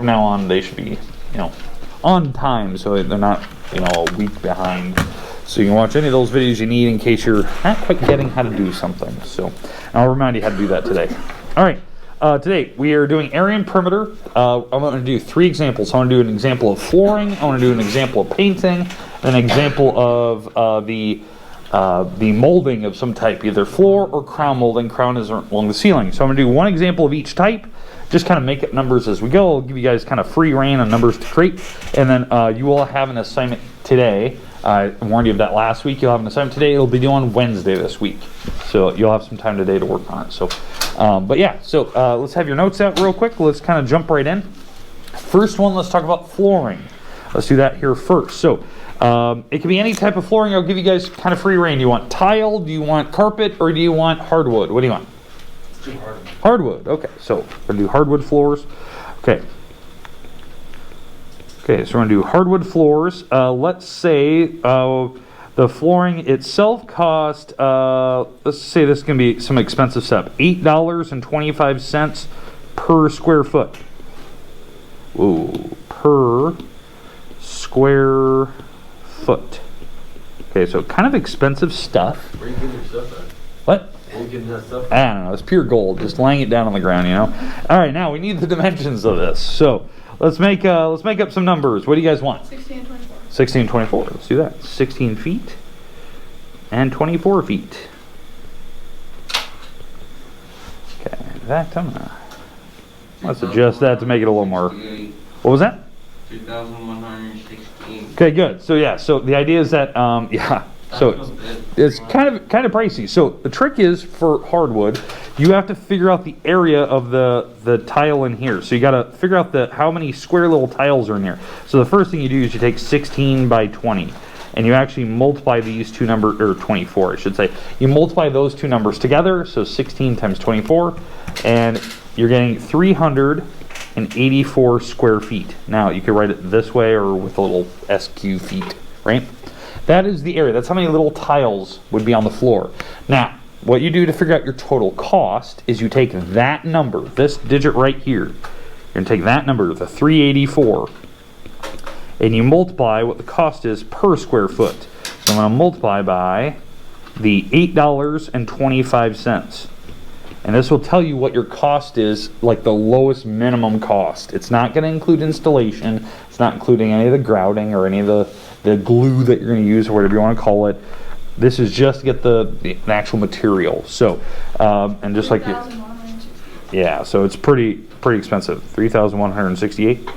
From now on, they should be, on time, so they're not, a week behind. So you can watch any of those videos you need in case you're not quite getting how to do something. So I'll remind you how to do that today. All right, today we are doing area and perimeter. I'm going to do 3 examples. I want to do an example of flooring. I want to do an example of painting, an example of the molding of some type, either floor or crown molding. Crown is along the ceiling. So I'm going to do one example of each type. Just kind of make up numbers as we go. I'll give you guys kind of free reign on numbers to create. And then you will have an assignment today. I warned you of that last week. You'll have an assignment today. It'll be due on Wednesday this week. So you'll have some time today to work on it. So, but yeah, so let's have your notes out real quick. Let's kind of jump right in. First one, let's talk about flooring. Let's do that here first. So it can be any type of flooring. I'll give you guys kind of free reign. Do you want tile? Do you want carpet? Or do you want hardwood? What do you want? Hardwood. Okay, so we're gonna do hardwood floors. Okay, so we're gonna do hardwood floors. Let's say the flooring itself cost, let's say this can be some expensive stuff, $8.25 per square foot. Ooh, per square foot. Okay, so kind of expensive stuff. Where are you getting your stuff at? What? I don't know, it's pure gold, just laying it down on the ground, All right, now we need the dimensions of this. So let's make up some numbers. What do you guys want? 16 and 24. 16 and 24. Let's do that. 16 feet and 24 feet. Okay, that let's adjust that to make it a little more. What was that? 2,116. Okay, good. So yeah, so the idea is that so it's kind of pricey. So the trick is, for hardwood, you have to figure out the area of the tile in here. So you got to figure out how many square little tiles are in here. So the first thing you do is you take 16 by 20 and you actually multiply these two numbers, or 24 I should say. You multiply those two numbers together, so 16 times 24, and you're getting 384 square feet. Now you could write it this way or with a little SQ feet, right? That is the area. That's how many little tiles would be on the floor. Now, what you do to figure out your total cost is you take that number, this digit right here. You're going to take that number, the 384, and you multiply what the cost is per square foot. So I'm going to multiply by the $8.25. And this will tell you what your cost is, like the lowest minimum cost. It's not going to include installation. It's not including any of the grouting or any of the glue that you're going to use, or whatever you want to call it. This is just to get the actual material. So, and just like yeah, so it's pretty expensive. 3,168.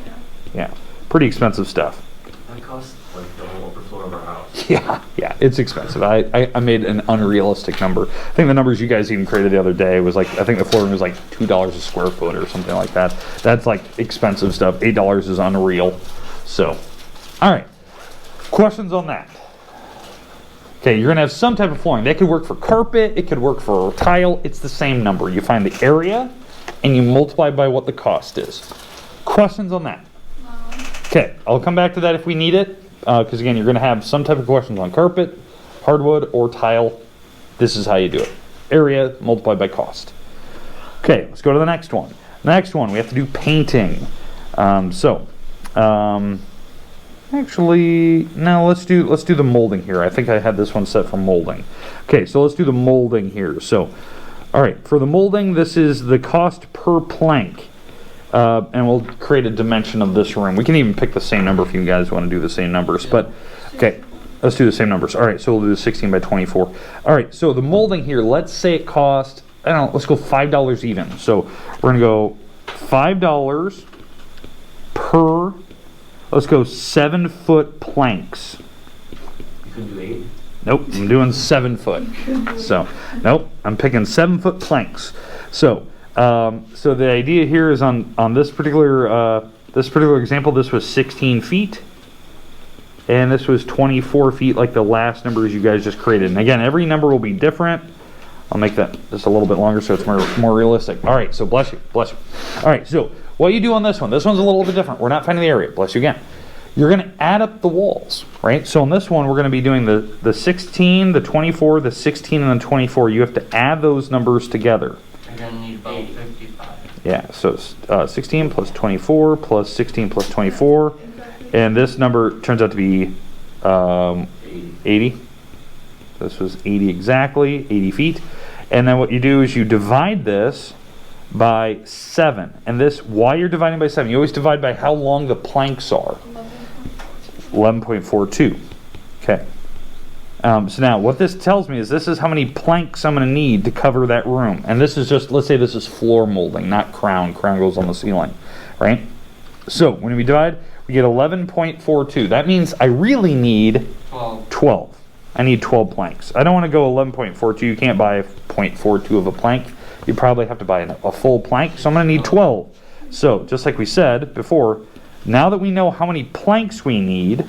Yeah, pretty expensive stuff. That costs like the whole upper floor of our house. Yeah, it's expensive. I made an unrealistic number. I think the numbers you guys even created the other day was like, I think the flooring was like $2 a square foot or something like that. That's like expensive stuff. $8 is unreal. So, all right. Questions on that? Okay, you're gonna have some type of flooring. That could work for carpet, it could work for tile. It's the same number. You find the area and you multiply by what the cost is. Questions on that? No. Okay, I'll come back to that if we need it, because again, you're gonna have some type of questions on carpet, hardwood, or tile. This is how you do it. Area multiplied by cost. Okay, let's go to the next one. Next one, we have to do painting. Actually, no, let's do the molding here. I think I had this one set for molding. Okay, so let's do the molding here. So, all right, for the molding, this is the cost per plank. And we'll create a dimension of this room. We can even pick the same number if you guys want to do the same numbers. But, okay, let's do the same numbers. All right, so we'll do the 16 by 24. All right, so the molding here, let's say it cost, I don't know, let's go $5 even. So we're going to go $5 per... Let's go 7-foot planks. You can do 8? Nope, I'm doing 7 foot. So, nope, I'm picking 7-foot planks. So, so the idea here is on this particular example, this was 16 feet, and this was 24 feet, like the last numbers you guys just created. And again, every number will be different. I'll make that just a little bit longer so it's more realistic. All right, so bless you. All right, so what you do on this one's a little bit different. We're not finding the area, bless you again. You're going to add up the walls, right? So on this one, we're going to be doing the 16, the 24, the 16, and the 24. You have to add those numbers together. You're going to need about 55. Yeah, so 16 plus 24 plus 16 plus 24. And this number turns out to be 80. This was 80 exactly, 80 feet. And then what you do is you divide this by 7. And this, why you're dividing by 7, you always divide by how long the planks are. 11.42. Okay. So now what this tells me is this is how many planks I'm going to need to cover that room. And this is just, let's say this is floor molding, not crown. Crown goes on the ceiling, right? So when we divide, we get 11.42. That means I really need 12. I need 12 planks. I don't want to go 11.42. You can't buy a 0.42 of a plank. You probably have to buy a full plank. So I'm going to need 12. So just like we said before, now that we know how many planks we need,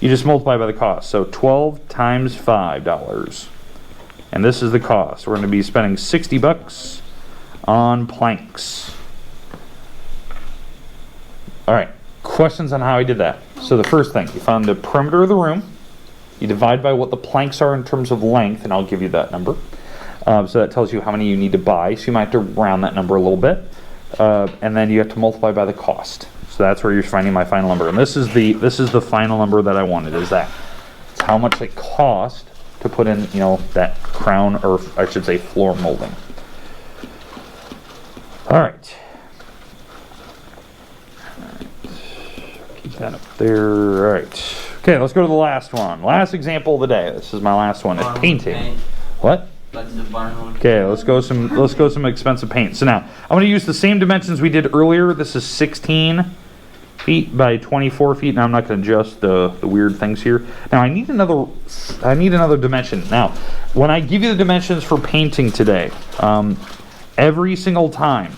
you just multiply by the cost. So 12 times $5. And this is the cost. We're going to be spending 60 bucks on planks. All right. Questions on how I did that. So the first thing, you found the perimeter of the room. You divide by what the planks are in terms of length, and I'll give you that number. So that tells you how many you need to buy. So you might have to round that number a little bit. And then you have to multiply by the cost. So that's where you're finding my final number. And this is the final number that I wanted, is that. It's how much it cost to put in, you know, that crown, or I should say floor molding. All right. Keep that up there. All right. Okay, let's go to the last one. Last example of the day. This is my last one. It's painting. What? Okay, let's go some expensive paint. So now I'm going to use the same dimensions we did earlier. This is 16 feet by 24 feet. Now I'm not going to adjust the weird things here. Now I need another dimension. Now, when I give you the dimensions for painting today, every single time.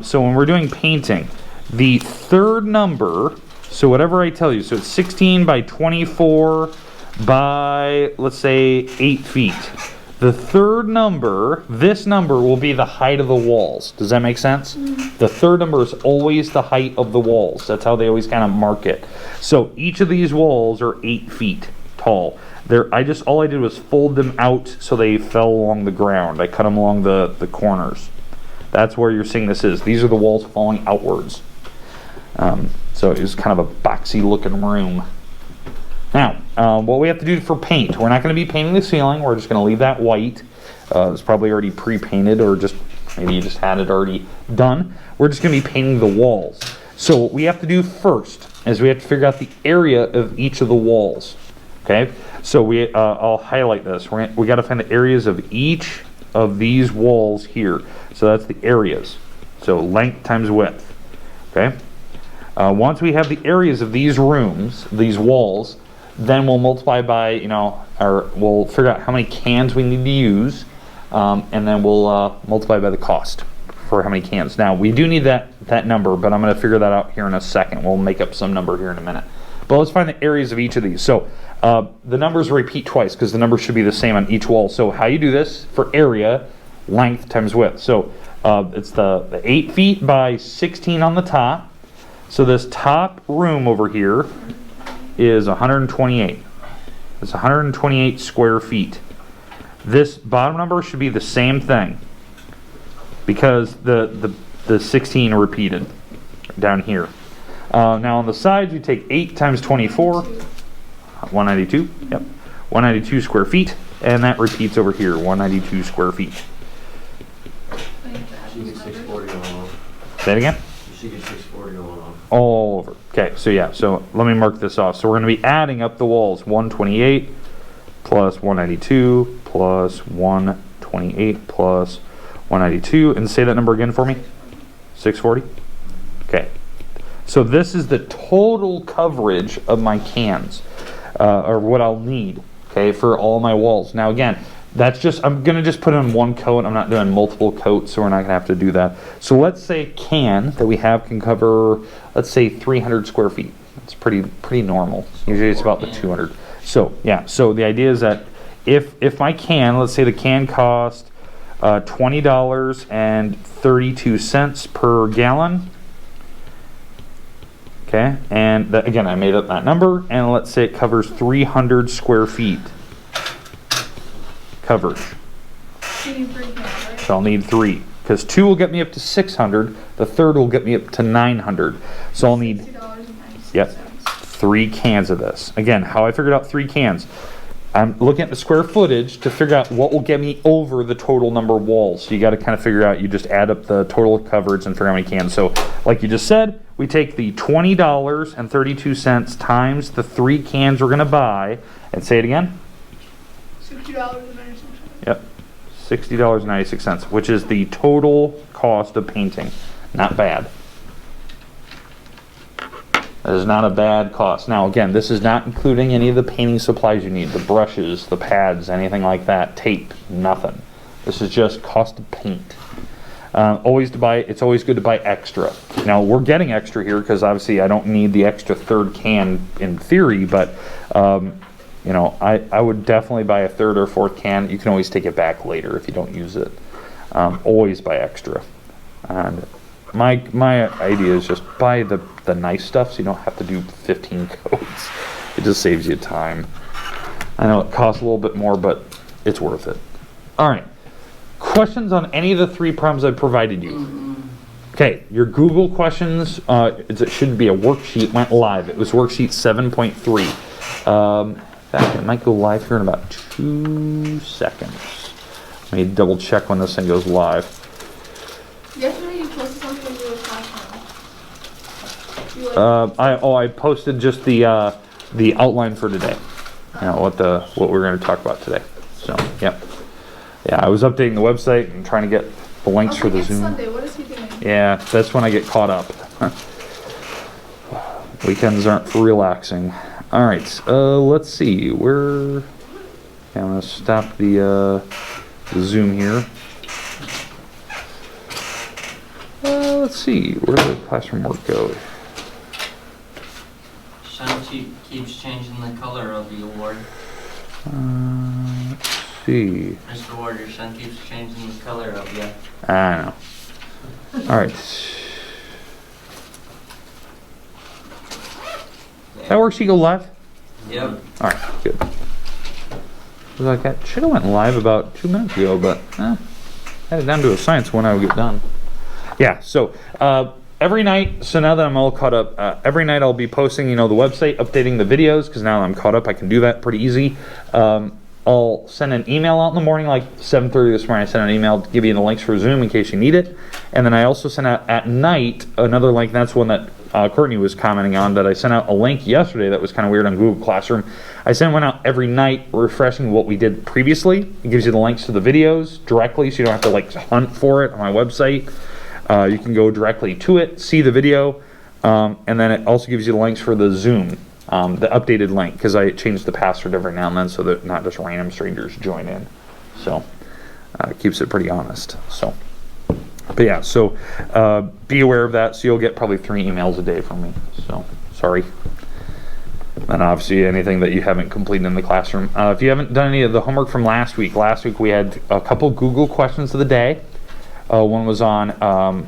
So when we're doing painting, the third number. So whatever I tell you, so it's 16 by 24 by, let's say, 8 feet. The third number, this number will be the height of the walls. Does that make sense? Mm-hmm. The third number is always the height of the walls. That's how they always kind of mark it. So each of these walls are 8 feet tall. All I did was fold them out so they fell along the ground. I cut them along the corners. That's where you're seeing this is. These are the walls falling outwards. So it was kind of a boxy looking room. Now, what we have to do for paint, we're not going to be painting the ceiling. We're just going to leave that white. It's probably already pre-painted, or just maybe you just had it already done. We're just going to be painting the walls. So what we have to do first is we have to figure out the area of each of the walls. Okay, so I'll highlight this. We got to find the areas of each of these walls here. So that's the areas. So length times width. Okay. Once we have the areas of these rooms, these walls, then we'll multiply by, or we'll figure out how many cans we need to use, and then we'll multiply by the cost for how many cans. Now, we do need that number, but I'm going to figure that out here in a second. We'll make up some number here in a minute. But let's find the areas of each of these. So the numbers repeat twice because the numbers should be the same on each wall. So how you do this for area, length times width. So it's the 8 feet by 16 on the top. So this top room over here is 128. It's 128 square feet. This bottom number should be the same thing because the 16 repeated down here. Now on the sides, you take 8 times 24, 192. Yep, 192 square feet, and that repeats over here, 192 square feet. You get 640 on. Say it again. You get 640 on. All over. Okay, so yeah, so let me mark this off. So we're going to be adding up the walls. 128 plus 192 plus 128 plus 192. And say that number again for me. 640. Okay. So this is the total coverage of my cans, or what I'll need, okay, for all my walls. Now again, that's just, I'm going to just put on one coat. I'm not doing multiple coats, so we're not going to have to do that. So let's say a can that we have can cover, let's say 300 square feet. That's pretty normal. Usually it's about the 200. So yeah, so the idea is that if my can, let's say the can cost $20.32 per gallon. Okay, and again, I made up that number, and let's say it covers 300 square feet. Coverage. You need 3 cans, right? So I'll need 3. because 2 will get me up to 600. The third will get me up to 900. So I'll need, yep, 3 cans of this. Again, how I figured out 3 cans. I'm looking at the square footage to figure out what will get me over the total number of walls. So you got to kind of figure out, you just add up the total coverage and figure out how many cans. So like you just said, we take the $20.32 times the 3 cans we're going to buy, and say it again. $60.96. Yep, $60.96, which is the total cost of painting. Not bad. That is not a bad cost. Now again, this is not including any of the painting supplies you need, the brushes, the pads, anything like that, tape, nothing. This is just cost of paint. It's always good to buy extra. Now we're getting extra here because obviously I don't need the extra 3rd can in theory, but you know, I would definitely buy a 3rd or 4th can. You can always take it back later if you don't use it. Always buy extra. And my idea is just buy the nice stuff so you don't have to do 15 coats. It just saves you time. I know it costs a little bit more, but it's worth it. All right. Questions on any of the 3 problems I provided you? Okay, your Google questions, it should be a worksheet, went live. It was worksheet 7.3. In fact, it might go live here in about 2 seconds. Let me double check when this thing goes live. Yesterday you posted something in your classroom. I posted just the outline for today. You know, what we're going to talk about today. So, yep. Yeah, I was updating the website and trying to get the links for the Zoom. Sunday. What is he doing? Yeah, that's when I get caught up. Weekends aren't for relaxing. All right, let's see. I'm going to stop the Zoom here. Let's see. Where did the classroom work go? Shanti keeps changing the color of the award. Let's see. Mr. Ward, your son keeps changing the color of you. I know. All right. That worksheet go live? Yep. All right, good. I was like, that should have went live about 2 minutes ago, but had it down to a science when I would get done. Yeah, so every night, so now that I'm all caught up, every night I'll be posting, the website, updating the videos, because now that I'm caught up, I can do that pretty easy. I'll send an email out in the morning, like 7:30 this morning. I sent an email to give you the links for Zoom in case you need it. And then I also sent out at night another link. That's one that Courtney was commenting on, that I sent out a link yesterday that was kind of weird on Google Classroom. I send one out every night refreshing what we did previously. It gives you the links to the videos directly, so you don't have to like hunt for it on my website. You can go directly to it, see the video, and then it also gives you the links for the Zoom. The updated link, because I changed the password every now and then so that not just random strangers join in. So it keeps it pretty honest. So, but yeah, so be aware of that. So you'll get probably 3 emails a day from me. So sorry. And obviously anything that you haven't completed in the classroom. If you haven't done any of the homework from last week we had a couple Google questions of the day. One was on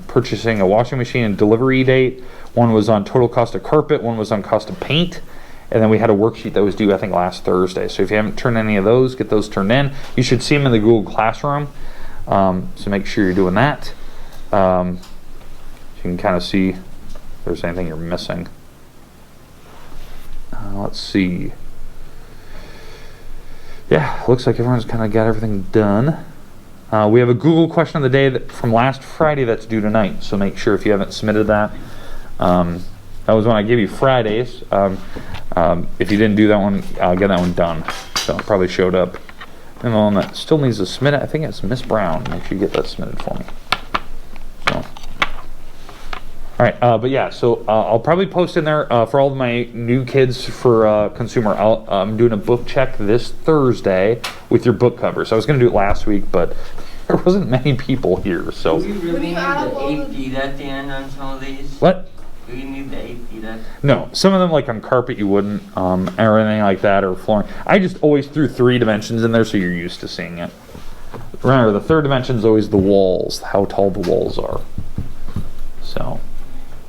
purchasing a washing machine and delivery date. One was on total cost of carpet. One was on cost of paint. And then we had a worksheet that was due, I think, last Thursday. So if you haven't turned any of those, get those turned in. You should see them in the Google Classroom. So make sure you're doing that. You can kind of see if there's anything you're missing. Let's see. Yeah, looks like everyone's kind of got everything done. We have a Google question of the day from last Friday that's due tonight, so make sure if you haven't submitted that. That was when I gave you Fridays. If you didn't do that one, I'll get that one done. So it probably showed up. And the one that still needs to submit it, I think it's Miss Brown. Make sure you get that submitted for me. So, all right, but yeah, so I'll probably post in there for all of my new kids for consumer. I'm doing a book check this Thursday with your book cover. So I was going to do it last week, but there wasn't many people here. So Do we really need the 8 feet at the end on some of these? what? Do we need the 8 feet at? No, some of them like on carpet you wouldn't, or anything like that, or flooring. I just always threw 3 dimensions in there so you're used to seeing it. Remember, the 3rd dimension is always the walls, how tall the walls are. So,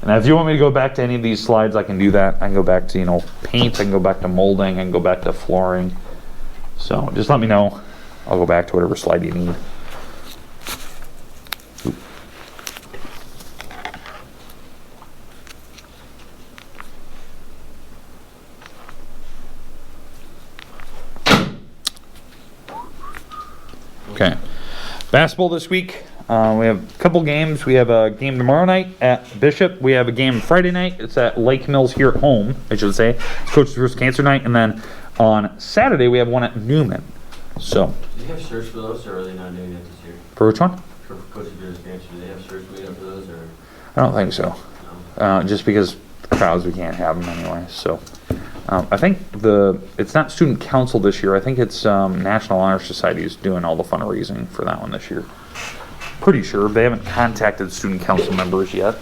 and if you want me to go back to any of these slides, I can do that. I can go back to, paint, I can go back to molding, I can go back to flooring. So just let me know. I'll go back to whatever slide you need. Oop. Okay. Basketball this week. We have a couple games. We have a game tomorrow night at Bishop. We have a game Friday night. It's at Lake Mills here at home, I should say. It's Coach's vs. Cancer night. And then on Saturday, we have one at Newman. So. Do they have shirts for those, or are they not doing it this year? For which one? For Coach's vs. Cancer, do they have shirts made up for those, or I don't think so. no? Just because the crowds, we can't have them anyway. So. I think it's not student council this year. I think it's National Honor Society is doing all the fundraising for that one this year. Pretty sure they haven't contacted student council members yet.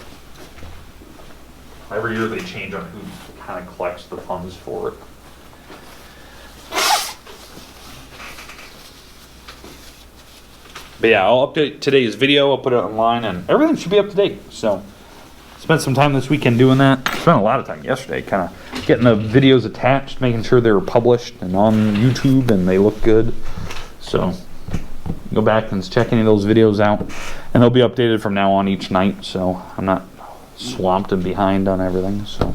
Every year they change on who kind of collects the funds for it. But yeah, I'll update today's video. I'll put it online, and everything should be up to date. So. Spent some time this weekend doing that. Spent a lot of time yesterday kind of getting the videos attached, making sure they were published and on YouTube and they look good. So go back and check any of those videos out, and they'll be updated from now on each night, so I'm not swamped and behind on everything. So